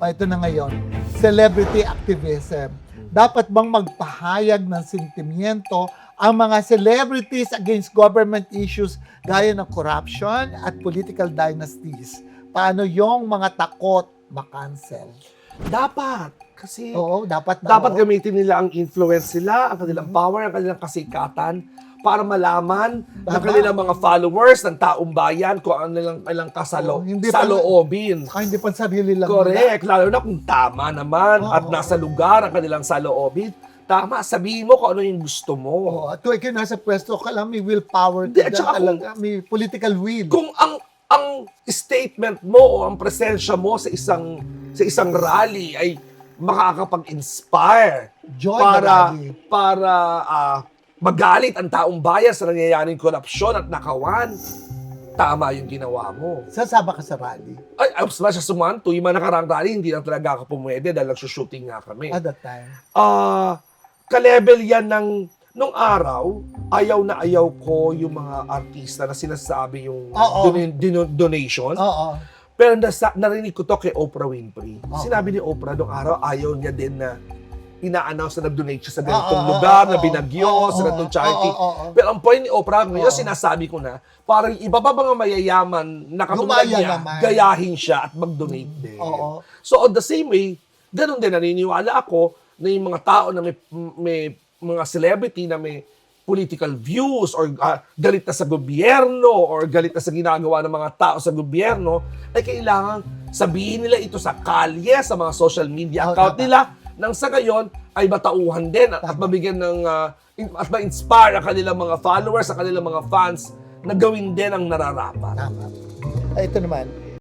Ito na ngayon, celebrity activism. Dapat bang magpahayag ng sentimiento ang mga celebrities against government issues gaya ng corruption at political dynasties? Paano yung mga takot makancel? Dapat. Kasi Oo, dapat gamitin nila ang influence nila, ang kanilang power, ang kanilang kasikatan para malaman ng kanilang mga followers, ng taong bayan, kung ano nilang saloobin. Saka hindi pa sarili lang. Correct. Lalo na kung tama naman at nasa lugar ang kanilang saloobin. Tama, sabihin mo kung ano yung gusto mo. Oo, at kung ikaw nasa pwesto ka lang, may willpower Hindi, ka at saka talaga, may political will. Kung ang statement mo o ang presensya mo sa isang rally ay makakapag-inspire Join the rally. para magalit ang taong bayan sa nangyayaring korupsyon at nakawan. Tama yung ginawa mo. Sasama ka sa rally Ay, as much as one, yung mga nakarang rally, hindi lang talaga ako pumwede dahil nagsushooting nga kami. at that time. Ka-level yan ng nung araw, ayaw na ayaw ko yung mga artista na sinasabi yung donation. Oo. Pero narinig ko to kay Oprah Winfrey. Oo. Sinabi ni Oprah nung araw, ayaw niya din na ina-announce na nag-donate siya sa ganitong lugar, na binagyo, sa ganitong charity. Pero ang point ni Oprah, ngayon sinasabi ko na, parang iba pa mga mayayaman na katulad Gumaya niya, naman. gayahin siya at mag-donate din. Oo. So on the same way, ganun din naniniwala ako na yung mga tao na may mga celebrity na may political views or galit na sa gobyerno or galit na sa ginagawa ng mga tao sa gobyerno, ay kailangan sabihin nila ito sa kalye, sa mga social media account nila, nang sa gayon ay matauhan din at mabigyan ng at ma-inspire ang kanilang mga followers, ang kanilang mga fans na gawin din ang nararapat. Tama. Ito naman,